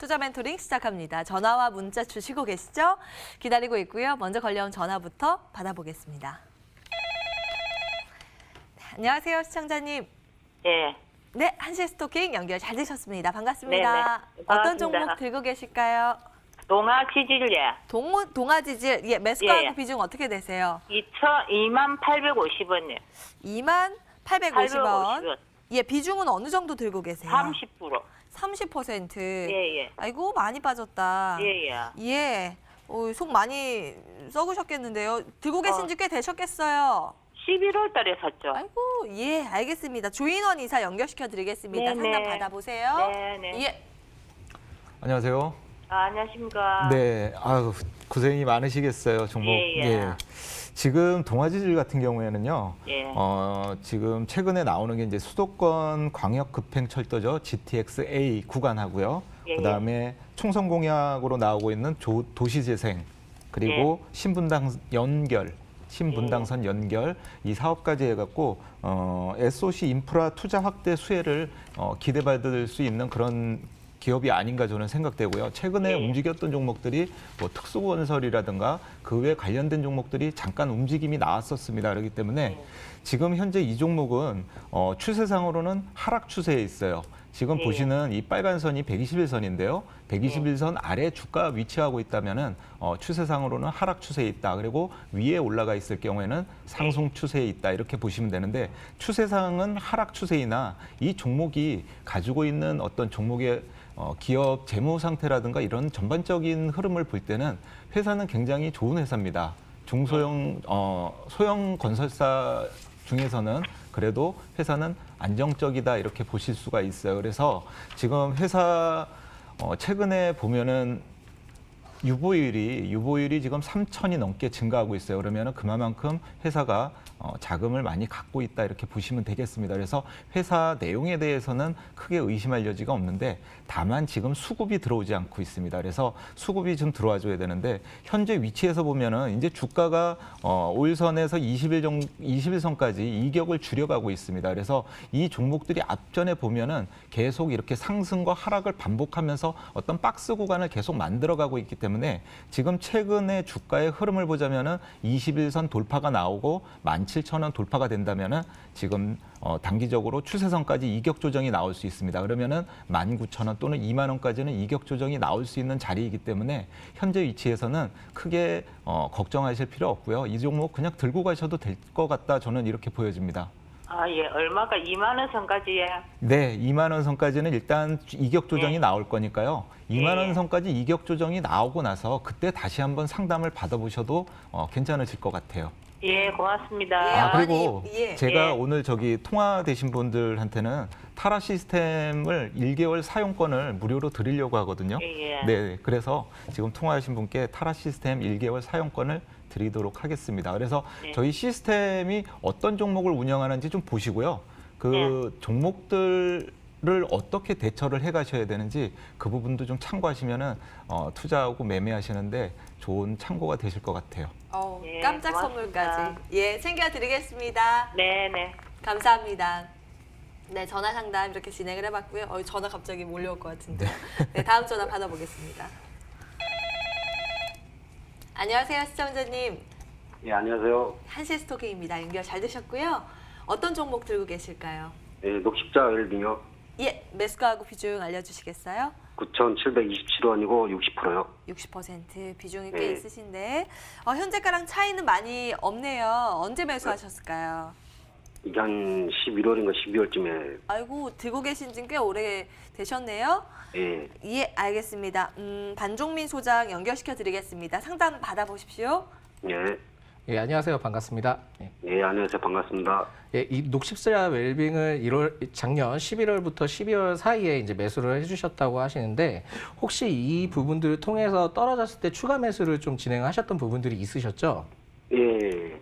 투자 멘토링 시작합니다. 전화와 문자 주시고 계시죠? 기다리고 있고요. 먼저 걸려온 전화부터 받아보겠습니다. 네, 안녕하세요, 시청자님. 예. 네, 한시 스토킹 연결 잘 되셨습니다. 반갑습니다. 네네. 어떤 반갑습니다. 종목 들고 계실까요? 동아 치질예. 동아지질, 예, 매수가하고 예. 비중 어떻게 되세요? 2850원이요. 28,850원. 예, 비중은 어느 정도 들고 계세요? 30%. 30%. 예예. 아이고, 많이 빠졌다. 예예. 예. 속 많이 썩으셨겠는데요. 들고 계신 지 꽤 되셨겠어요. 11월 달에 샀죠. 아이고, 예, 알겠습니다. 조인원 이사 연결시켜 드리겠습니다. 네네. 상담 받아보세요. 네네. 예. 안녕하세요. 안녕하십니까. 네, 아유, 고생이 많으시겠어요, 종목. 예. 지금 동아지질 같은 경우에는요, 예. 지금 최근에 나오는 게 이제 수도권 광역급행철도죠, GTX-A 구간하고요. 예, 그다음에 총선 공약으로 나오고 있는 도시재생, 그리고 신분당선 연결 이 사업까지 해갖고 SOC 인프라 투자 확대 수혜를 기대받을 수 있는 그런 기업이 아닌가 저는 생각되고요. 최근에 움직였던 종목들이 뭐 특수건설이라든가 그 외 관련된 종목들이 잠깐 움직임이 나왔었습니다. 그렇기 때문에 지금 현재 이 종목은 추세상으로는 하락 추세에 있어요. 지금 보시는 이 빨간 선이 121선인데요. 121선 아래 주가 위치하고 있다면은 추세상으로는 하락 추세에 있다. 그리고 위에 올라가 있을 경우에는 상승 추세에 있다. 이렇게 보시면 되는데 추세상은 하락 추세이나 이 종목이 가지고 있는 어떤 종목의 기업 재무 상태라든가 이런 전반적인 흐름을 볼 때는 회사는 굉장히 좋은 회사입니다. 중소형 소형 건설사 중에서는 그래도 회사는 안정적이다 이렇게 보실 수가 있어요. 그래서 지금 회사 최근에 보면은 유보율이 지금 3천이 넘게 증가하고 있어요. 그러면은 그만큼 회사가 자금을 많이 갖고 있다 이렇게 보시면 되겠습니다. 그래서 회사 내용에 대해서는 크게 의심할 여지가 없는데 다만 지금 수급이 들어오지 않고 있습니다. 그래서 수급이 좀 들어와줘야 되는데 현재 위치에서 보면은 이제 주가가 5일선에서 21선까지 이격을 줄여가고 있습니다. 그래서 이 종목들이 앞전에 보면은 계속 이렇게 상승과 하락을 반복하면서 어떤 박스 구간을 계속 만들어가고 있기 때문에 지금 최근에 주가의 흐름을 보자면은 21선 돌파가 나오고 17,000원 돌파가 된다면은 지금 단기적으로 추세선까지 이격 조정이 나올 수 있습니다. 그러면은 19,000원 또는 2만 원까지는 이격 조정이 나올 수 있는 자리이기 때문에 현재 위치에서는 크게 걱정하실 필요 없고요. 이 종목 그냥 들고 가셔도 될 것 같다 저는 이렇게 보여집니다. 아, 예. 얼마가 2만 원 선까지예. 네, 2만 원 선까지는 일단 이격 조정이 나올 거니까요. 2만 원 선까지 이격 조정이 나오고 나서 그때 다시 한번 상담을 받아보셔도 괜찮으실 것 같아요. 예, 고맙습니다. 예. 그리고 예. 제가 예. 오늘 통화되신 분들한테는 타라 시스템을 1개월 사용권을 무료로 드리려고 하거든요. 예. 네, 그래서 지금 통화하신 분께 타라 시스템 1개월 사용권을 드리도록 하겠습니다. 그래서 저희 시스템이 어떤 종목을 운영하는지 좀 보시고요. 그 종목들을 어떻게 대처를 해 가셔야 되는지 그 부분도 좀 참고하시면은 투자하고 매매하시는데 좋은 참고가 되실 것 같아요. 예, 깜짝 고맙습니다. 선물까지. 예, 챙겨드리겠습니다. 네네. 감사합니다. 네, 전화 상담 이렇게 진행을 해봤고요. 전화 갑자기 몰려올 것 같은데요. 네, 다음 전화 받아보겠습니다. 안녕하세요, 시청자님. 예, 안녕하세요. 한시 스토킹입니다. 연결 잘 되셨고요. 어떤 종목 들고 계실까요? 예, 녹십자 웰빙요. 예, 매수가하고 비중 알려주시겠어요? 9,727원이고 60%요. 60% 비중이 꽤 네. 있으신데 현재가랑 차이는 많이 없네요. 언제 매수하셨을까요? 이게 한 11월인가 12월쯤에 아이고, 들고 계신 지 꽤 오래 되셨네요. 예, 예, 알겠습니다. 반종민 소장 연결시켜 드리겠습니다. 상담 받아보십시오. 예, 예, 안녕하세요. 반갑습니다. 예, 예, 안녕하세요. 반갑습니다. 예, 이 녹십자 웰빙을 작년 11월부터 12월 사이에 이제 매수를 해주셨다고 하시는데 혹시 이 부분들을 통해서 떨어졌을 때 추가 매수를 좀 진행하셨던 부분들이 있으셨죠? 예,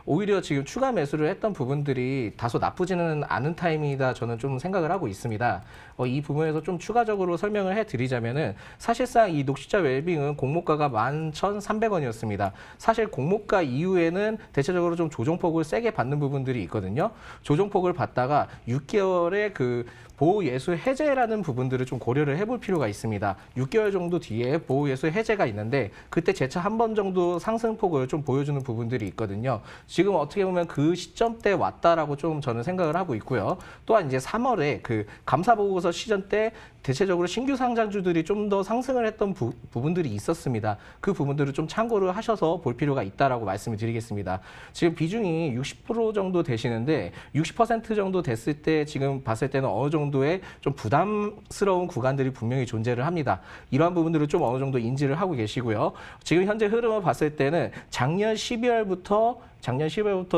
오히려 지금 추가 매수를 했던 부분들이 다소 나쁘지는 않은 타이밍이다 저는 좀 생각을 하고 있습니다. 이 부분에서 좀 추가적으로 설명을 해드리자면은 사실상 이 녹십자 웰빙은 공모가가 11,300원이었습니다. 사실 공모가 이후에는 대체적으로 좀 조정폭을 세게 받는 부분들이 있거든요. 조정폭을 받다가 6개월의 그 보호예수 해제라는 부분들을 좀 고려를 해볼 필요가 있습니다. 6개월 정도 뒤에 보호예수 해제가 있는데 그때 재차 한 번 정도 상승폭을 좀 보여주는 부분들이 있거든요. 지금 어떻게 보면 그 시점대 왔다라고 좀 저는 생각을 하고 있고요. 또한 이제 3월에 그 감사보고서 시전 때 대체적으로 신규 상장주들이 좀 더 상승을 했던 부분들이 있었습니다. 그 부분들을 좀 참고를 하셔서 볼 필요가 있다라고 말씀을 드리겠습니다. 지금 비중이 60% 정도 되시는데 60% 정도 됐을 때 지금 봤을 때는 어느 정도의 좀 부담스러운 구간들이 분명히 존재를 합니다. 이러한 부분들을 좀 어느 정도 인지를 하고 계시고요. 지금 현재 흐름을 봤을 때는 작년 12월부터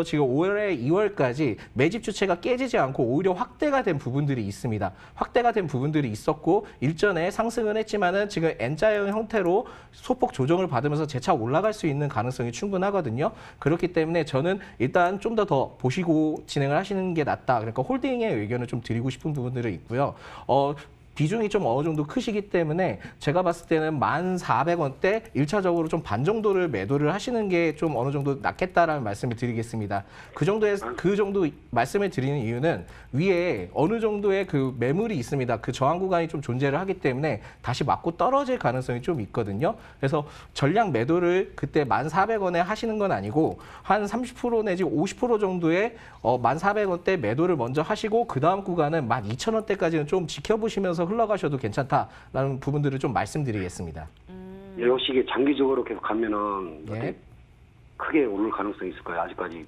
지금 올해 2월까지 매집 주체가 깨지지 않고 오히려 확대가 된 부분들이 있습니다. 확대가 된 부분들이 있었고 일전에 상승은 했지만은 지금 N자형 형태로 소폭 조정을 받으면서 재차 올라갈 수 있는 가능성이 충분하거든요. 그렇기 때문에 저는 일단 좀 더 보시고 진행을 하시는 게 낫다. 그러니까 홀딩의 의견을 좀 드리고 싶은 부분들이 있고요. 비중이 좀 어느 정도 크시기 때문에 제가 봤을 때는 1,400원대 1차적으로 좀 반 정도를 매도를 하시는 게 좀 어느 정도 낫겠다라는 말씀을 드리겠습니다. 그 정도 말씀을 드리는 이유는 위에 어느 정도의 그 매물이 있습니다. 그 저항 구간이 좀 존재를 하기 때문에 다시 맞고 떨어질 가능성이 좀 있거든요. 그래서 전량 매도를 그때 1,400원에 하시는 건 아니고 한 30% 내지 50% 정도의 1,400원대 매도를 먼저 하시고 그 다음 구간은 12,000원대까지는 좀 지켜보시면서 흘러가셔도 괜찮다라는 부분들을 좀 말씀드리겠습니다. 예, 혹시 이게 장기적으로 계속 가면은 예. 어떻게 크게 오를 가능성이 있을까요? 아직까지.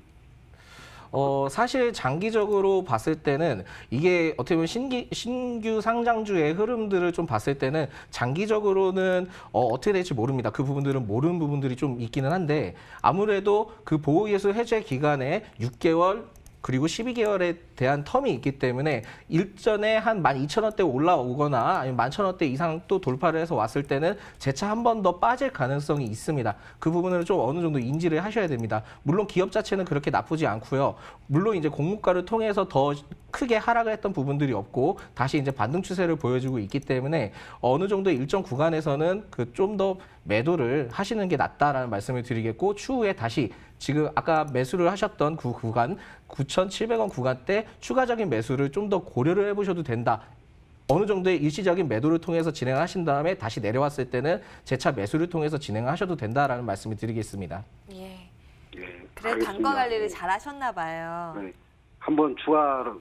사실 장기적으로 봤을 때는 이게 어떻게 보면 신규 상장주의 흐름들을 좀 봤을 때는 장기적으로는 어떻게 될지 모릅니다. 그 부분들은 모르는 부분들이 좀 있기는 한데 아무래도 그 보호예수 해제 기간에 6개월 그리고 12개월에 대한 텀이 있기 때문에 일전에 한 12,000원대 올라오거나 아니면 11,000원대 이상 또 돌파를 해서 왔을 때는 재차 한 번 더 빠질 가능성이 있습니다. 그 부분을 좀 어느 정도 인지를 하셔야 됩니다. 물론 기업 자체는 그렇게 나쁘지 않고요. 물론 이제 공모가를 통해서 더 크게 하락을 했던 부분들이 없고 다시 이제 반등 추세를 보여주고 있기 때문에 어느 정도 일정 구간에서는 그 좀 더 매도를 하시는 게 낫다라는 말씀을 드리겠고 추후에 다시 지금 아까 매수를 하셨던 그 구간 9,700원 구간 때 추가적인 매수를 좀 더 고려를 해보셔도 된다. 어느 정도의 일시적인 매도를 통해서 진행하신 다음에 다시 내려왔을 때는 재차 매수를 통해서 진행하셔도 된다라는 말씀을 드리겠습니다. 예. 예, 그래 알겠습니다. 단가 관리를 네. 잘 하셨나 봐요. 네. 한번 추가로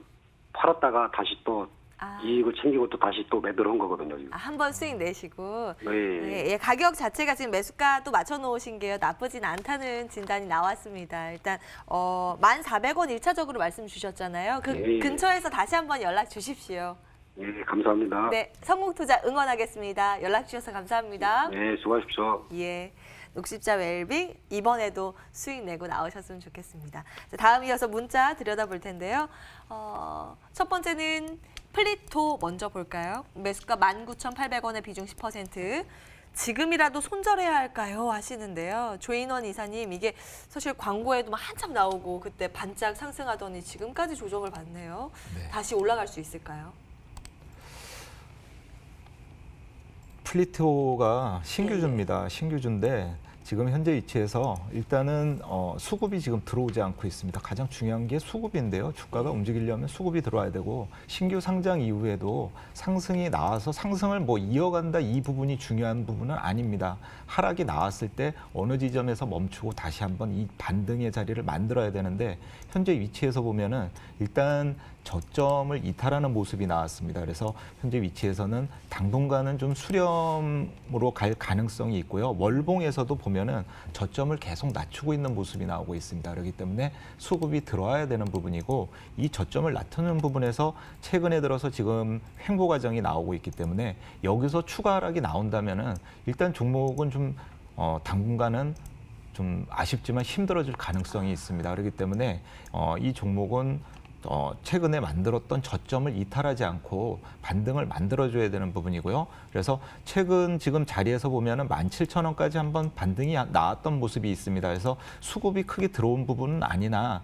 팔았다가 다시 또 아. 이익을 챙기고 또 다시 또 매도를 한 거거든요. 지금. 한 번 수익 내시고 네. 네, 예, 가격 자체가 지금 매수가 또 맞춰놓으신 게 나쁘진 않다는 진단이 나왔습니다. 일단 1,400원 1차적으로 말씀 주셨잖아요. 그 네. 근처에서 다시 한번 연락 주십시오. 예, 감사합니다. 네, 성공투자 응원하겠습니다. 연락 주셔서 감사합니다. 네, 수고하십시오. 예. 녹십자 웰빙 이번에도 수익 내고 나오셨으면 좋겠습니다. 자, 다음 이어서 문자 들여다볼 텐데요. 첫 번째는 플리토 먼저 볼까요? 매수가 19,800원에 비중 10%. 지금이라도 손절해야 할까요? 하시는데요. 조인원 이사님, 이게 사실 광고에도 막 한참 나오고 그때 반짝 상승하더니 지금까지 조정을 받네요. 네. 다시 올라갈 수 있을까요? 플리토가 신규주입니다. 신규주인데 지금 현재 위치에서 일단은 수급이 지금 들어오지 않고 있습니다. 가장 중요한 게 수급인데요. 주가가 움직이려면 수급이 들어와야 되고 신규 상장 이후에도 상승이 나와서 상승을 뭐 이어간다 이 부분이 중요한 부분은 아닙니다. 하락이 나왔을 때 어느 지점에서 멈추고 다시 한번 이 반등의 자리를 만들어야 되는데 현재 위치에서 보면은 일단 저점을 이탈하는 모습이 나왔습니다. 그래서 현재 위치에서는 당분간은 좀 수렴으로 갈 가능성이 있고요. 월봉에서도 보면은 저점을 계속 낮추고 있는 모습이 나오고 있습니다. 그렇기 때문에 수급이 들어와야 되는 부분이고 이 저점을 낮추는 부분에서 최근에 들어서 지금 횡보 과정이 나오고 있기 때문에 여기서 추가 하락이 나온다면은 일단 종목은 좀 당분간은 좀 아쉽지만 힘들어질 가능성이 있습니다. 그렇기 때문에 이 종목은 최근에 만들었던 저점을 이탈하지 않고 반등을 만들어줘야 되는 부분이고요. 그래서 최근 지금 자리에서 보면은 17,000원까지 한번 반등이 나왔던 모습이 있습니다. 그래서 수급이 크게 들어온 부분은 아니나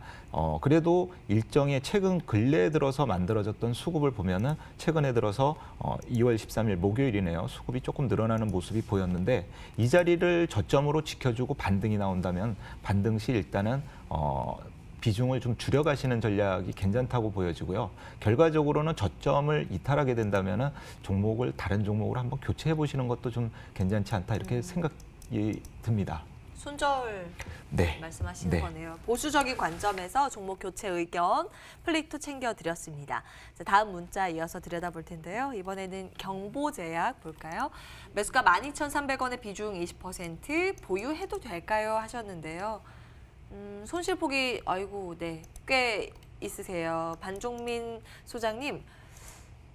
그래도 일정의 최근 근래에 들어서 만들어졌던 수급을 보면은 최근에 들어서 2월 13일 목요일이네요. 수급이 조금 늘어나는 모습이 보였는데 이 자리를 저점으로 지켜주고 반등이 나온다면 반등 시 일단은 비중을 좀 줄여가시는 전략이 괜찮다고 보여지고요. 결과적으로는 저점을 이탈하게 된다면은 종목을 다른 종목으로 한번 교체해 보시는 것도 좀 괜찮지 않다 이렇게 생각이 듭니다. 손절 네. 말씀하시는 네. 거네요. 보수적인 관점에서 종목 교체 의견 플릭토 챙겨드렸습니다. 자, 다음 문자 이어서 들여다볼 텐데요. 이번에는 경보제약 볼까요? 매수가 12,300원의 비중 20% 보유해도 될까요? 하셨는데요. 손실폭이 아이고 꽤 있으세요. 반종민 소장님,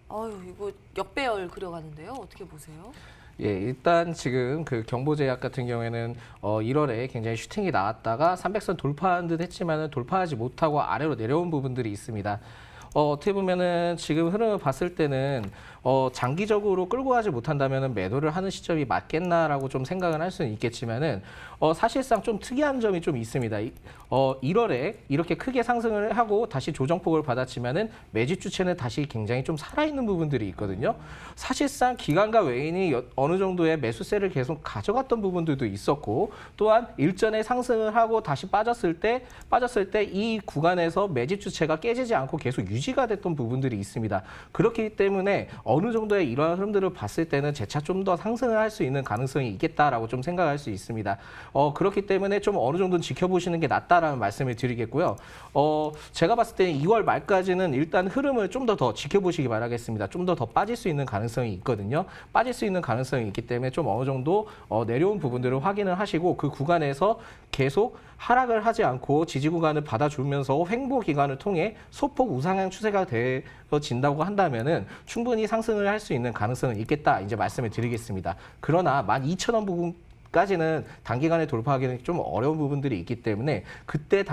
이거 역배열 그려가는데요. 어떻게 보세요? 예, 일단 지금 그 경보제약 같은 경우에는 1월에 굉장히 슈팅이 나왔다가 300선 돌파한 듯 했지만은 돌파하지 못하고 아래로 내려온 부분들이 있습니다. 어떻게 보면은 지금 흐름을 봤을 때는 장기적으로 끌고 가지 못한다면은 매도를 하는 시점이 맞겠나라고 좀 생각을 할 수는 있겠지만은 사실상 좀 특이한 점이 좀 있습니다. 1월에 이렇게 크게 상승을 하고 다시 조정폭을 받았지만은 매집 주체는 다시 굉장히 좀 살아있는 부분들이 있거든요. 사실상 기관과 외인이 어느 정도의 매수세를 계속 가져갔던 부분들도 있었고 또한 일전에 상승을 하고 다시 빠졌을 때 이 구간에서 매집 주체가 깨지지 않고 계속 유지가 됐던 부분들이 있습니다. 그렇기 때문에 어느 정도의 이러한 흐름들을 봤을 때는 재차 좀 더 상승을 할 수 있는 가능성이 있겠다라고 좀 생각할 수 있습니다. 그렇기 때문에 좀 어느 정도는 지켜보시는 게 낫다라는 말씀을 드리겠고요. 제가 봤을 때는 2월 말까지는 일단 흐름을 좀 더 지켜보시기 바라겠습니다. 좀 더 빠질 수 있는 가능성이 있거든요. 빠질 수 있는 가능성이 있기 때문에 좀 어느 정도 내려온 부분들을 확인을 하시고 그 구간에서 계속 하락을 하지 않고 지지 구간을 받아주면서 횡보 기간을 통해 소폭 우상향 추세가 되어진다고 한다면은 충분히 상승을 할 수 있는 가능성은 있겠다 이제 말씀을 드리겠습니다. 그러나 12,000원 부분까지는 단기간에 돌파하기는 좀 어려운 부분들이 있기 때문에 그때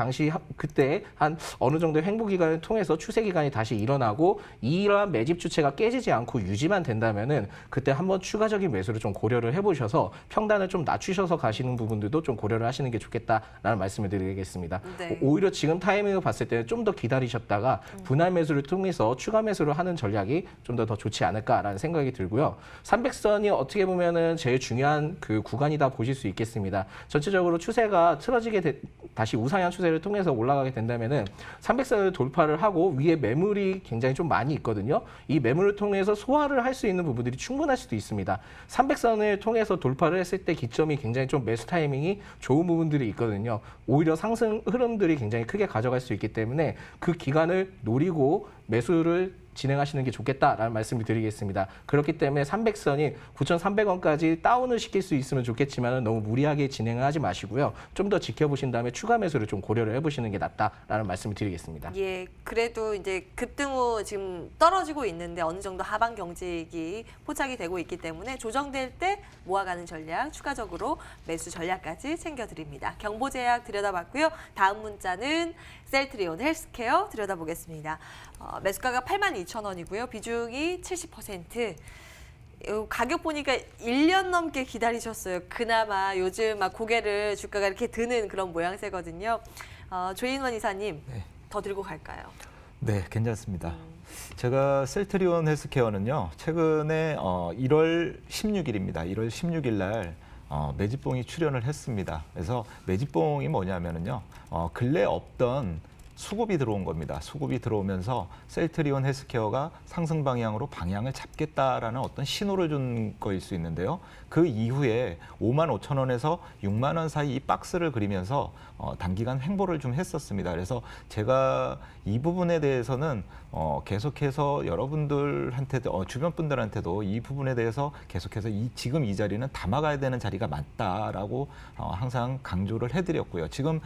한 어느 정도의 횡보 기간을 통해서 추세 기간이 다시 일어나고 이러한 매집 주체가 깨지지 않고 유지만 된다면은 그때 한번 추가적인 매수를 좀 고려를 해보셔서 평단을 좀 낮추셔서 가시는 부분들도 좀 고려를 하시는 게 좋겠다라는 말씀을 드리겠습니다. 네. 오히려 지금 타이밍을 봤을 때는 좀 더 기다리셨다가 분할 매수를 통해서 추가 매수를 하는 전략이 좀 더 좋지 않을까라는 생각이 들고요. 300선이 어떻게 보면은 제일 중요한 그 구간이다 보실 수 있겠습니다. 전체적으로 추세가 틀어지게 다시 우상향 추세를 통해서 올라가게 된다면은 300선을 돌파를 하고 위에 매물이 굉장히 좀 많이 있거든요. 이 매물을 통해서 소화를 할 수 있는 부분들이 충분할 수도 있습니다. 300선을 통해서 돌파를 했을 때 기점이 굉장히 좀 매수 타이밍이 좋은 부분들이 있거든요. 오히려 상승 흐름들이 굉장히 크게 가져갈 수 있기 때문에 그 기간을 노리고 매수를 진행하시는 게 좋겠다라는 말씀을 드리겠습니다. 그렇기 때문에 300선이 9,300원까지 다운을 시킬 수 있으면 좋겠지만 너무 무리하게 진행을 하지 마시고요. 좀 더 지켜보신 다음에 추가 매수를 좀 고려를 해보시는 게 낫다라는 말씀을 드리겠습니다. 예, 그래도 이제 급등 후 지금 떨어지고 있는데 어느 정도 하방 경직이 포착이 되고 있기 때문에 조정될 때 모아가는 전략, 추가적으로 매수 전략까지 챙겨드립니다. 경보제약 들여다봤고요. 다음 문자는 셀트리온 헬스케어 들여다보겠습니다. 매수가가 82,000원이고요. 비중이 70%. 가격 보니까 1년 넘게 기다리셨어요. 그나마 요즘 막 고개를 주가가 이렇게 드는 그런 모양새거든요. 조인원 이사님, 네. 더 들고 갈까요? 네, 괜찮습니다. 제가 셀트리온 헬스케어는요, 최근에 1월 16일입니다. 1월 16일 날 매집봉이 출현을 했습니다. 그래서 매집봉이 뭐냐면은요, 근래 없던 수급이 들어온 겁니다. 수급이 들어오면서 셀트리온 헬스케어가 상승 방향으로 방향을 잡겠다라는 어떤 신호를 준 거일 수 있는데요. 그 이후에 55,000원에서 6만 원 사이 이 박스를 그리면서 단기간 횡보를 좀 했었습니다. 그래서 제가 이 부분에 대해서는 계속해서 여러분들한테도 주변 분들한테도 이 부분에 대해서 계속해서 지금 이 자리는 담아가야 되는 자리가 맞다라고 항상 강조를 해드렸고요. 지금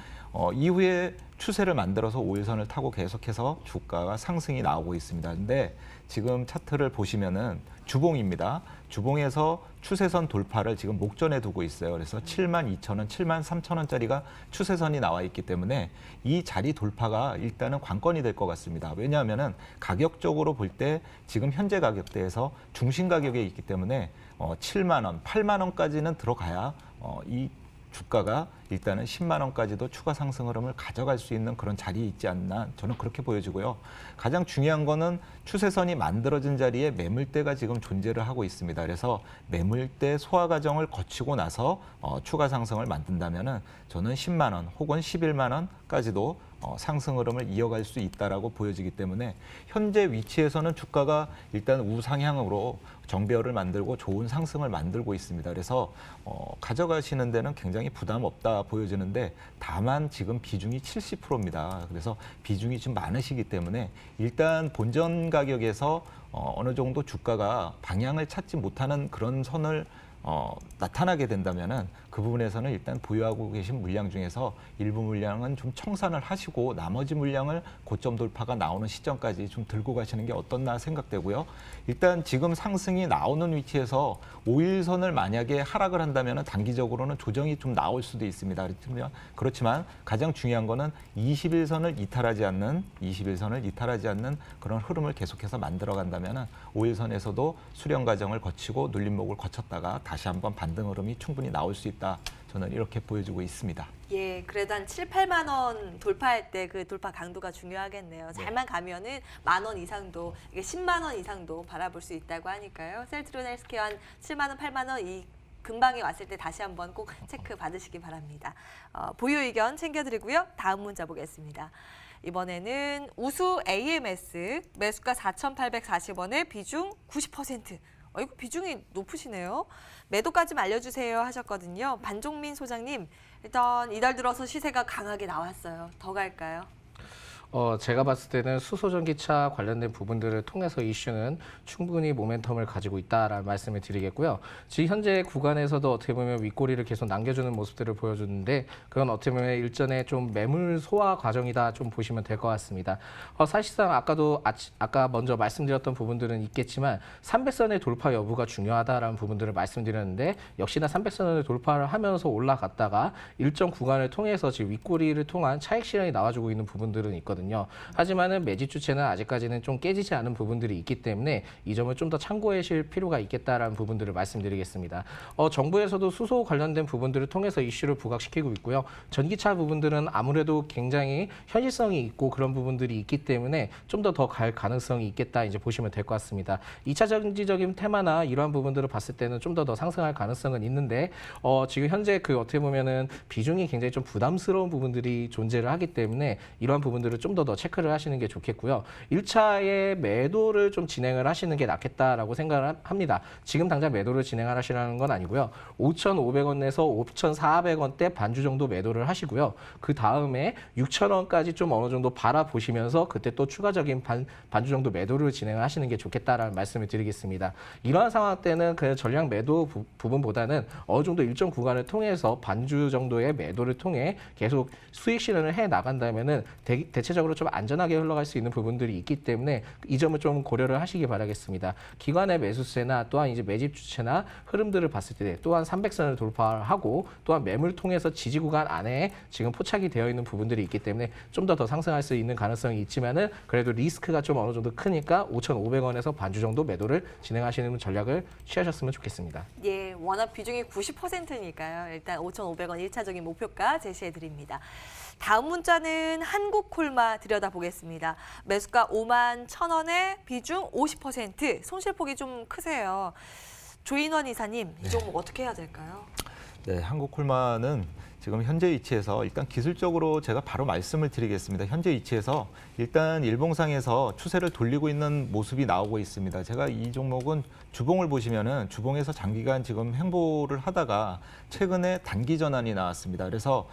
이후에 추세를 만들어서 5일선을 타고 계속해서 주가가 상승이 나오고 있습니다. 근데 지금 차트를 보시면은 주봉입니다. 주봉에서 추세선 돌파를 지금 목전에 두고 있어요. 그래서 72,000원, 73,000원짜리가 추세선이 나와 있기 때문에 이 자리 돌파가 일단은 관건이 될 것 같습니다. 왜냐하면은 가격적으로 볼 때 지금 현재 가격대에서 중심 가격에 있기 때문에 7만 원, 8만 원까지는 들어가야 이 주가가 일단은 10만 원까지도 추가 상승 흐름을 가져갈 수 있는 그런 자리에 있지 않나 저는 그렇게 보여지고요. 가장 중요한 거는 추세선이 만들어진 자리에 매물대가 지금 존재를 하고 있습니다. 그래서 매물대 소화 과정을 거치고 나서 추가 상승을 만든다면은 저는 10만 원 혹은 11만 원까지도 상승 흐름을 이어갈 수 있다라고 보여지기 때문에 현재 위치에서는 주가가 일단 우상향으로 정배열을 만들고 좋은 상승을 만들고 있습니다. 그래서 가져가시는 데는 굉장히 부담 없다 보여지는데 다만 지금 비중이 70%입니다. 그래서 비중이 좀 많으시기 때문에 일단 본전 가격에서 어느 정도 주가가 방향을 찾지 못하는 그런 선을 나타나게 된다면은 그 부분에서는 일단 보유하고 계신 물량 중에서 일부 물량은 좀 청산을 하시고 나머지 물량을 고점 돌파가 나오는 시점까지 좀 들고 가시는 게 어떻나 생각되고요. 일단 지금 상승이 나오는 위치에서 5일선을 만약에 하락을 한다면은 단기적으로는 조정이 좀 나올 수도 있습니다. 그렇지만 가장 중요한 거는 21선을 이탈하지 않는 그런 흐름을 계속해서 만들어 간다면은 5일선에서도 수렴 과정을 거치고 눌림목을 거쳤다가 다시 한번 반등 흐름이 충분히 나올 수 있다. 저는 이렇게 보여주고 있습니다. 예, 그래도 한 7, 8만 원 돌파할 때 그 돌파 강도가 중요하겠네요. 잘만 가면은 10,000원 이상도, 이게 10만 원 이상도 바라볼 수 있다고 하니까요. 셀트리온 헬스케어 한 7만 원, 8만 원 이 근방에 왔을 때 다시 한번 꼭 체크 받으시기 바랍니다. 보유 의견 챙겨드리고요. 다음 문자 보겠습니다. 이번에는 우수 AMS 매수가 4,840원에 비중 90%. 이거 비중이 높으시네요. 매도까지 좀 알려주세요 하셨거든요. 반종민 소장님, 일단 이달 들어서 시세가 강하게 나왔어요. 더 갈까요? 제가 봤을 때는 수소전기차 관련된 부분들을 통해서 이슈는 충분히 모멘텀을 가지고 있다라는 말씀을 드리겠고요. 지금 현재 구간에서도 어떻게 보면 윗꼬리를 계속 남겨주는 모습들을 보여주는데 그건 어떻게 보면 일전에 좀 매물 소화 과정이다 좀 보시면 될 것 같습니다. 사실상 아까 먼저 말씀드렸던 부분들은 있겠지만 300선의 돌파 여부가 중요하다라는 부분들을 말씀드렸는데 역시나 300선을 돌파를 하면서 올라갔다가 일정 구간을 통해서 지금 윗꼬리를 통한 차익 실현이 나와주고 있는 부분들은 있거든요. 하지만은 매집 주체는 아직까지는 좀 깨지지 않은 부분들이 있기 때문에 이 점을 좀 더 참고하실 필요가 있겠다라는 부분들을 말씀드리겠습니다. 정부에서도 수소 관련된 부분들을 통해서 이슈를 부각시키고 있고요. 전기차 부분들은 아무래도 굉장히 현실성이 있고 그런 부분들이 있기 때문에 좀 더 갈 가능성이 있겠다 이제 보시면 될 것 같습니다. 2차 전지적인 테마나 이러한 부분들을 봤을 때는 좀 더 상승할 가능성은 있는데 지금 현재 그 어떻게 보면은 비중이 굉장히 좀 부담스러운 부분들이 존재를 하기 때문에 이러한 부분들을 좀 더 체크를 하시는 게 좋겠고요. 1차의 매도를 좀 진행을 하시는 게 낫겠다라고 생각을 합니다. 지금 당장 매도를 진행하시라는 건 아니고요. 5,500원에서 5,400원대 반주 정도 매도를 하시고요. 그 다음에 6,000원까지 좀 어느 정도 바라보시면서 그때 또 추가적인 반주 정도 매도를 진행을 하시는 게 좋겠다라는 말씀을 드리겠습니다. 이러한 상황 때는 그 전량 매도 부분보다는 어느 정도 일정 구간을 통해서 반주 정도의 매도를 통해 계속 수익 실현을 해 나간다면은 대체적으로 좀 안전하게 흘러갈 수 있는 부분들이 있기 때문에 이 점을 좀 고려를 하시기 바라겠습니다. 기관의 매수세나 또한 이제 매집 주체나 흐름들을 봤을 때 또한 300선을 돌파하고 또한 매물 통해서 지지 구간 안에 지금 포착이 되어 있는 부분들이 있기 때문에 좀 더 상승할 수 있는 가능성이 있지만은 그래도 리스크가 좀 어느 정도 크니까 5,500원에서 반주 정도 매도를 진행하시는 전략을 취하셨으면 좋겠습니다. 예, 워낙 비중이 90%니까요. 일단 5,500원 1차적인 목표가 제시해 드립니다. 다음 문자는 한국콜마 들여다보겠습니다. 매수가 51,000원에 비중 50%, 손실폭이 좀 크세요. 조인원 이사님, 이 종목 어떻게 해야 될까요? 네, 한국콜마는 지금 현재 위치에서 일단 기술적으로 제가 바로 말씀을 드리겠습니다. 현재 위치에서 일단 일봉상에서 추세를 돌리고 있는 모습이 나오고 있습니다. 제가 이 종목은 주봉을 보시면은 주봉에서 장기간 지금 횡보를 하다가 최근에 단기 전환이 나왔습니다. 그래서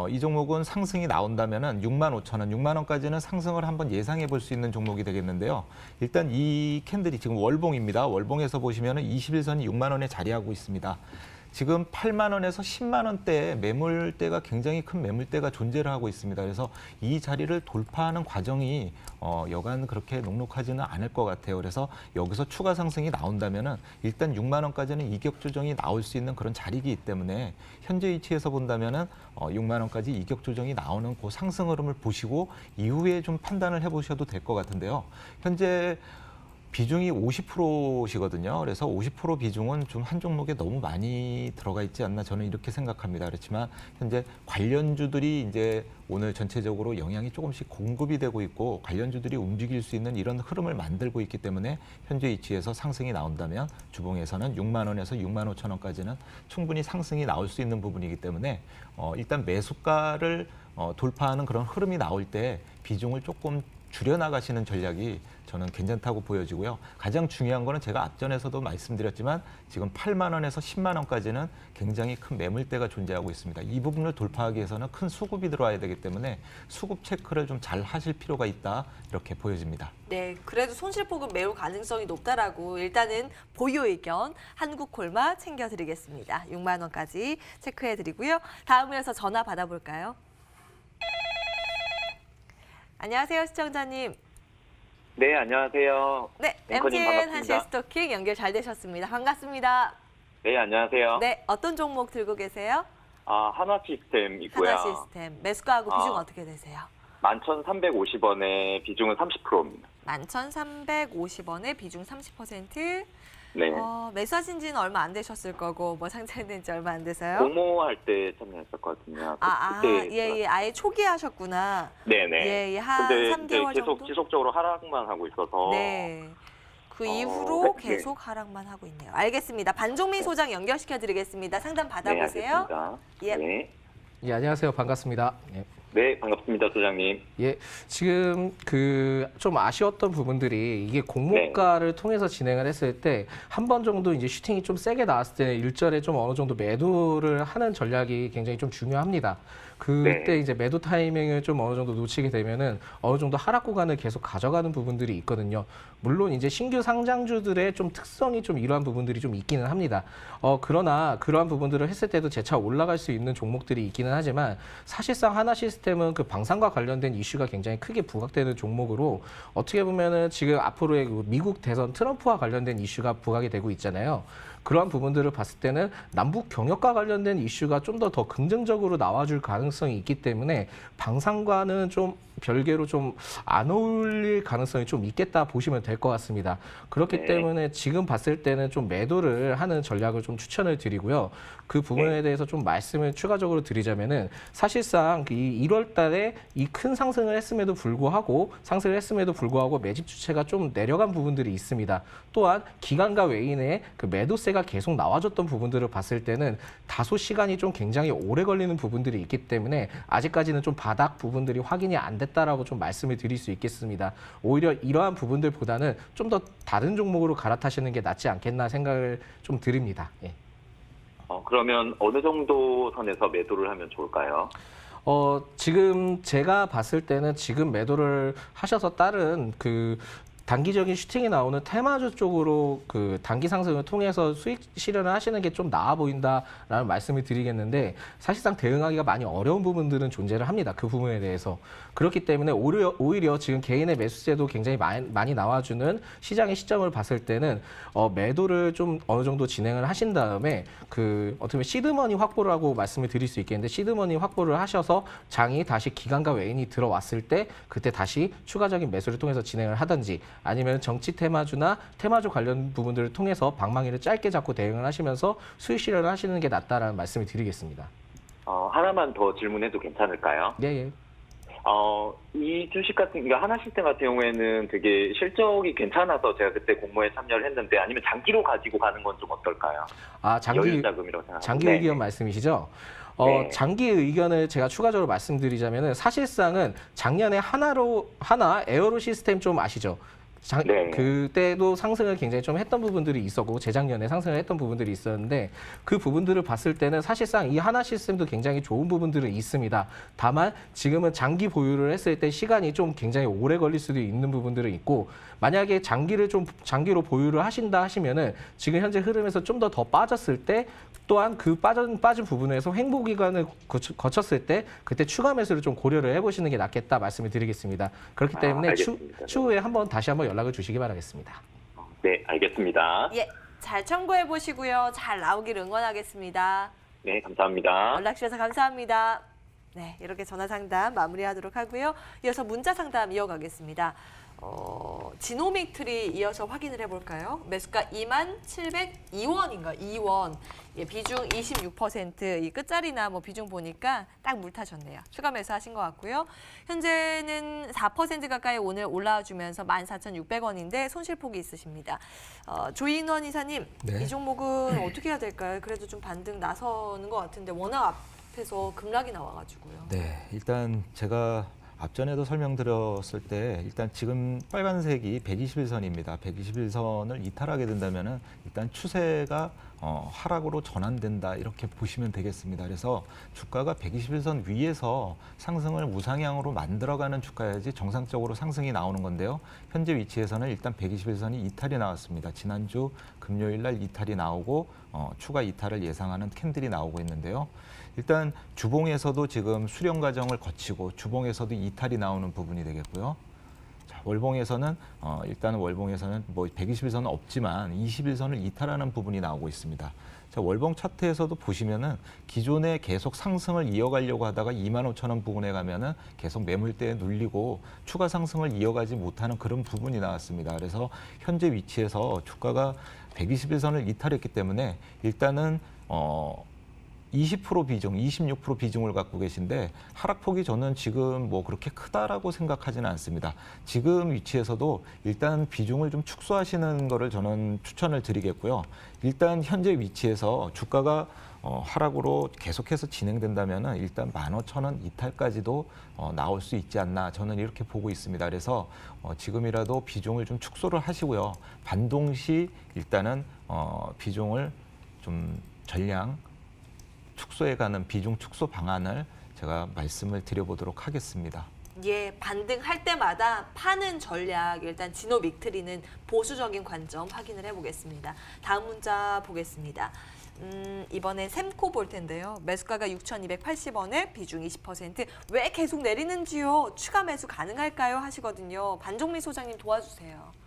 이 종목은 상승이 나온다면은 65,000원, 6만 원까지는 상승을 한번 예상해 볼 수 있는 종목이 되겠는데요. 일단 이 캔들이 지금 월봉입니다. 월봉에서 보시면은 21선이 6만 원에 자리하고 있습니다. 지금 8만 원에서 10만 원대 매물대가 굉장히 큰 매물대가 존재를 하고 있습니다. 그래서 이 자리를 돌파하는 과정이 여간 그렇게 녹록하지는 않을 것 같아요. 그래서 여기서 추가 상승이 나온다면은 일단 6만 원까지는 이격 조정이 나올 수 있는 그런 자리이기 때문에 현재 위치에서 본다면은 6만 원까지 이격 조정이 나오는 그 상승 흐름을 보시고 이후에 좀 판단을 해보셔도 될 것 같은데요. 현재 비중이 50%시거든요. 그래서 50% 비중은 좀 한 종목에 너무 많이 들어가 있지 않나 저는 이렇게 생각합니다. 그렇지만 현재 관련주들이 이제 오늘 전체적으로 영향이 조금씩 공급이 되고 있고 관련주들이 움직일 수 있는 이런 흐름을 만들고 있기 때문에 현재 위치에서 상승이 나온다면 주봉에서는 6만 원에서 6만 5천 원까지는 충분히 상승이 나올 수 있는 부분이기 때문에 일단 매수가를 돌파하는 그런 흐름이 나올 때 비중을 조금 줄여나가시는 전략이 저는 괜찮다고 보여지고요. 가장 중요한 거는 제가 앞전에서도 말씀드렸지만 지금 8만 원에서 10만 원까지는 굉장히 큰 매물대가 존재하고 있습니다. 이 부분을 돌파하기 위해서는 큰 수급이 들어와야 되기 때문에 수급 체크를 좀 잘 하실 필요가 있다 이렇게 보여집니다. 네, 그래도 손실폭은 매우 가능성이 높다라고 일단은 보유 의견 한국콜마 챙겨드리겠습니다. 6만 원까지 체크해드리고요. 다음 이어서 전화 받아볼까요? 안녕하세요, 시청자님. 네, 안녕하세요. 네, 앵커님 MTN 반갑습니다. 한시 스토킹 연결 잘 되셨습니다. 반갑습니다. 네, 안녕하세요. 네, 어떤 종목 들고 계세요? 한화 시스템 있고요. 하나 시스템. 매수가하고 비중 어떻게 되세요? 11,350원에 비중은 30%입니다. 11,350원에 비중 30%. 네. 매수하신 지는 얼마 안 되셨을 거고 뭐 상장된 지 얼마 안 돼서요? 공모할 때 참여했었거든요. 예, 아예 초기에 하셨구나. 네네. 예, 한 근데 3개월 계속 정도? 지속적으로 하락만 하고 있어서. 네. 그 이후로 네. 계속 하락만 하고 있네요. 알겠습니다. 반종민 소장 연결시켜 드리겠습니다. 상담 받아보세요. 네, 알겠습니다. 예. 네. 예, 안녕하세요. 반갑습니다. 예. 네, 반갑습니다, 소장님. 예, 지금 그 좀 아쉬웠던 부분들이 이게 공모가를 통해서 진행을 했을 때 한 번 정도 이제 슈팅이 좀 세게 나왔을 때 일절에 좀 어느 정도 매도를 하는 전략이 굉장히 좀 중요합니다. 그때 네. 이제 매도 타이밍을 좀 어느 정도 놓치게 되면은 어느 정도 하락 구간을 계속 가져가는 부분들이 있거든요. 물론 이제 신규 상장주들의 좀 특성이 좀 이러한 부분들이 좀 있기는 합니다. 그러나 그러한 부분들을 했을 때도 재차 올라갈 수 있는 종목들이 있기는 하지만 사실상 하나 시스템은 그 방산과 관련된 이슈가 굉장히 크게 부각되는 종목으로 어떻게 보면은 지금 앞으로의 그 미국 대선 트럼프와 관련된 이슈가 부각이 되고 있잖아요. 그러한 부분들을 봤을 때는 남북 경협과 관련된 이슈가 좀 더 긍정적으로 나와줄 가능성이 있기 때문에 방산과는 좀 별개로 좀 안 어울릴 가능성이 좀 있겠다 보시면 될 것 같습니다. 그렇기 네. 때문에 지금 봤을 때는 좀 매도를 하는 전략을 좀 추천을 드리고요. 그 부분에 대해서 좀 말씀을 추가적으로 드리자면은 사실상 이 1월 달에 이 큰 상승을 했음에도 불구하고 매집 주체가 좀 내려간 부분들이 있습니다. 또한 기관과 외인의 그 매도세가 계속 나와줬던 부분들을 봤을 때는 다소 시간이 좀 굉장히 오래 걸리는 부분들이 있기 때문에 아직까지는 좀 바닥 부분들이 확인이 안 됐다라고 좀 말씀을 드릴 수 있겠습니다. 오히려 이러한 부분들보다는 좀 더 다른 종목으로 갈아타시는 게 낫지 않겠나 생각을 좀 드립니다. 예. 그러면 어느 정도 선에서 매도를 하면 좋을까요? 지금 제가 봤을 때는 지금 매도를 하셔서 다른 그 단기적인 슈팅이 나오는 테마주 쪽으로 그 단기 상승을 통해서 수익 실현을 하시는 게 좀 나아 보인다라는 말씀을 드리겠는데 사실상 대응하기가 많이 어려운 부분들은 존재를 합니다. 그 부분에 대해서. 그렇기 때문에 오히려 지금 개인의 매수세도 굉장히 많이 나와주는 시장의 시점을 봤을 때는 매도를 좀 어느 정도 진행을 하신 다음에 그 어떻게 보면 시드머니 확보를 하고 말씀을 드릴 수 있겠는데 시드머니 확보를 하셔서 장이 다시 기관과 외인이 들어왔을 때 그때 다시 추가적인 매수를 통해서 진행을 하든지 아니면 정치 테마주나 테마주 관련 부분들을 통해서 방망이를 짧게 잡고 대응을 하시면서 수익 실현을 하시는 게 낫다라는 말씀을 드리겠습니다. 하나만 더 질문해도 괜찮을까요? 예. 이 주식 같은, 그러니까 하나 시스템 같은 경우에는 되게 실적이 괜찮아서 제가 그때 공모에 참여를 했는데 아니면 장기로 가지고 가는 건 좀 어떨까요? 장기 자금이라고 생각합니다. 장기 의견 말씀이시죠? 네. 장기 의견을 제가 추가적으로 말씀드리자면은 사실상은 작년에 하나 에어로 시스템 좀 아시죠? 네. 그때도 상승을 굉장히 좀 했던 부분들이 있었고 재작년에 상승을 했던 부분들이 있었는데 그 부분들을 봤을 때는 사실상 이 하나 시스템도 굉장히 좋은 부분들은 있습니다. 다만 지금은 장기 보유를 했을 때 시간이 좀 굉장히 오래 걸릴 수도 있는 부분들은 있고 만약에 장기로 보유를 하신다 하시면은 지금 현재 흐름에서 좀 더 빠졌을 때 또한 그 빠진 부분에서 횡보 기간을 거쳤을 때 그때 추가 매수를 좀 고려를 해보시는 게 낫겠다 말씀을 드리겠습니다. 그렇기 때문에 알겠습니다. 추후에 다시 한번 연락을 주시기 바라겠습니다. 네, 알겠습니다. 예, 잘 참고해 보시고요. 잘 나오길 응원하겠습니다. 네, 감사합니다. 연락 주셔서 감사합니다. 네, 이렇게 전화 상담 마무리하도록 하고요. 이어서 문자 상담 이어가겠습니다. 지노믹 트리 이어서 확인을 해볼까요? 매수가 2702원인가? 2원. 예, 비중 26%. 이 끝자리나 뭐 비중 보니까 딱 물 타셨네요. 추가 매수하신 것 같고요. 현재는 4% 가까이 오늘 올라와주면서 14,600원인데 손실폭이 있으십니다. 조인원 이사님, 네. 이 종목은 어떻게 해야 될까요? 그래도 좀 반등 나서는 것 같은데 워낙 앞에서 급락이 나와가지고요. 네, 일단 제가 앞전에도 설명드렸을 때 일단 지금 빨간색이 121선입니다. 121선을 이탈하게 된다면은 일단 추세가 하락으로 전환된다 이렇게 보시면 되겠습니다. 그래서 주가가 121선 위에서 상승을 우상향으로 만들어가는 주가야지 정상적으로 상승이 나오는 건데요. 현재 위치에서는 일단 121선이 이탈이 나왔습니다. 지난주 금요일 날 이탈이 나오고 추가 이탈을 예상하는 캔들이 나오고 있는데요. 일단 주봉에서도 지금 수렴 과정을 거치고 주봉에서도 이탈이 나오는 부분이 되겠고요. 자, 월봉에서는 일단 월봉에서는 뭐 121선은 없지만 21선을 이탈하는 부분이 나오고 있습니다. 자, 월봉 차트에서도 보시면은 기존에 계속 상승을 이어가려고 하다가 25,000원 부근에 가면은 계속 매물대에 눌리고 추가 상승을 이어가지 못하는 그런 부분이 나왔습니다. 그래서 현재 위치에서 주가가 121선을 이탈했기 때문에 일단은 20% 비중, 26% 비중을 갖고 계신데 하락폭이 저는 지금 뭐 그렇게 크다라고 생각하지는 않습니다. 지금 위치에서도 일단 비중을 좀 축소하시는 거를 저는 추천을 드리겠고요. 일단 현재 위치에서 주가가 하락으로 계속해서 진행된다면은 일단 15,000원 이탈까지도 나올 수 있지 않나 저는 이렇게 보고 있습니다. 그래서 지금이라도 비중을 좀 축소를 하시고요. 반동시 일단은 비중을 좀 전량 축소해가는 비중 축소 방안을 제가 말씀을 드려보도록 하겠습니다. 예, 반등할 때마다 파는 전략, 일단 지노믹 트리는 보수적인 관점 확인을 해보겠습니다. 다음 문자 보겠습니다. 이번엔 샘코 볼 텐데요. 매수가가 6,280원에 비중 20%. 왜 계속 내리는지요? 추가 매수 가능할까요? 하시거든요. 반종미 소장님 도와주세요.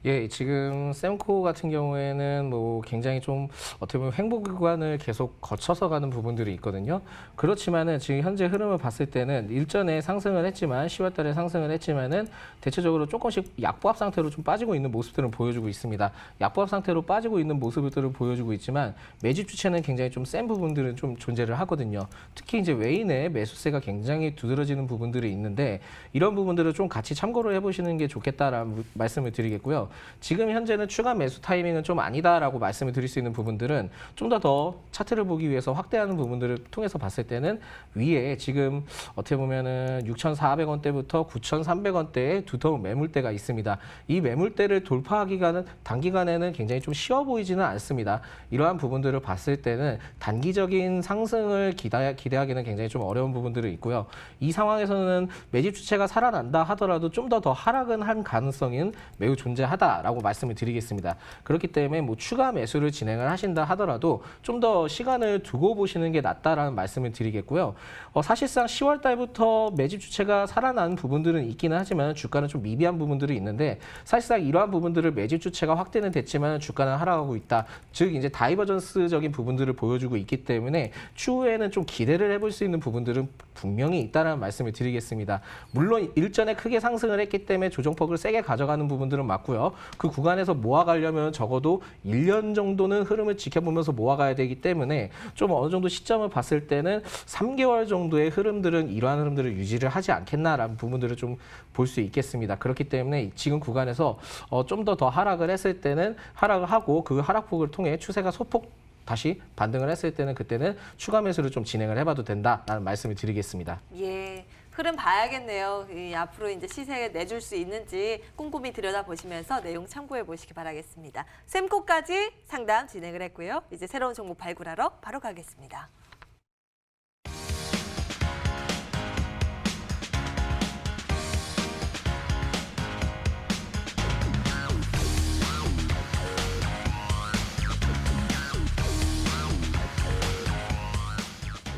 예, 지금 샘코 같은 경우에는 뭐 굉장히 좀 어떻게 보면 횡보 구간을 계속 거쳐서 가는 부분들이 있거든요. 그렇지만은 지금 현재 흐름을 봤을 때는 일전에 상승을 했지만 10월 달에 상승을 했지만은 대체적으로 조금씩 약보합 상태로 좀 빠지고 있는 모습들을 보여주고 있습니다. 약보합 상태로 빠지고 있는 모습들을 보여주고 있지만 매집 주체는 굉장히 좀 센 부분들은 좀 존재를 하거든요. 특히 이제 외인의 매수세가 굉장히 두드러지는 부분들이 있는데 이런 부분들을 좀 같이 참고를 해보시는 게 좋겠다라는 말씀을 드리겠고요. 지금 현재는 추가 매수 타이밍은 좀 아니다라고 말씀을 드릴 수 있는 부분들은 좀 더 차트를 보기 위해서 확대하는 부분들을 통해서 봤을 때는 위에 지금 어떻게 보면은 6,400원대부터 9,300원대의 두터운 매물대가 있습니다. 이 매물대를 돌파하기가는 단기간에는 굉장히 좀 쉬워 보이지는 않습니다. 이러한 부분들을 봤을 때는 단기적인 상승을 기대하기는 굉장히 좀 어려운 부분들이 있고요. 이 상황에서는 매집 주체가 살아난다 하더라도 좀 더 하락은 한 가능성은 매우 존재하다라고 말씀을 드리겠습니다. 그렇기 때문에 뭐 추가 매수를 진행을 하신다 하더라도 좀 더 시간을 두고 보시는 게 낫다라는 말씀을 드리겠고요. 사실상 10월 달부터 매집 주체가 살아난 부분들은 있기는 하지만 주가는 좀 미비한 부분들이 있는데 사실상 이러한 부분들을 매집 주체가 확대는 됐지만 주가는 하락하고 있다. 즉 이제 다이버전스적인 부분들을 보여주고 있기 때문에 추후에는 좀 기대를 해볼 수 있는 부분들은 분명히 있다는 말씀을 드리겠습니다. 물론 일전에 크게 상승을 했기 때문에 조정폭을 세게 가져가는 부분들은 맞고요. 그 구간에서 모아가려면 적어도 1년 정도는 흐름을 지켜보면서 모아가야 되기 때문에 좀 어느 정도 시점을 봤을 때는 3개월 정도의 흐름들은 이러한 흐름들을 유지를 하지 않겠나라는 부분들을 좀 볼 수 있겠습니다. 그렇기 때문에 지금 구간에서 좀 더 하락을 했을 때는 하락을 하고 그 하락폭을 통해 추세가 소폭 다시 반등을 했을 때는 그때는 추가 매수를 좀 진행을 해봐도 된다라는 말씀을 드리겠습니다. 예, 흐름 봐야겠네요. 앞으로 이제 시세에 내줄 수 있는지 꼼꼼히 들여다보시면서 내용 참고해 보시기 바라겠습니다. 샘코까지 상담 진행을 했고요. 이제 새로운 종목 발굴하러 바로 가겠습니다.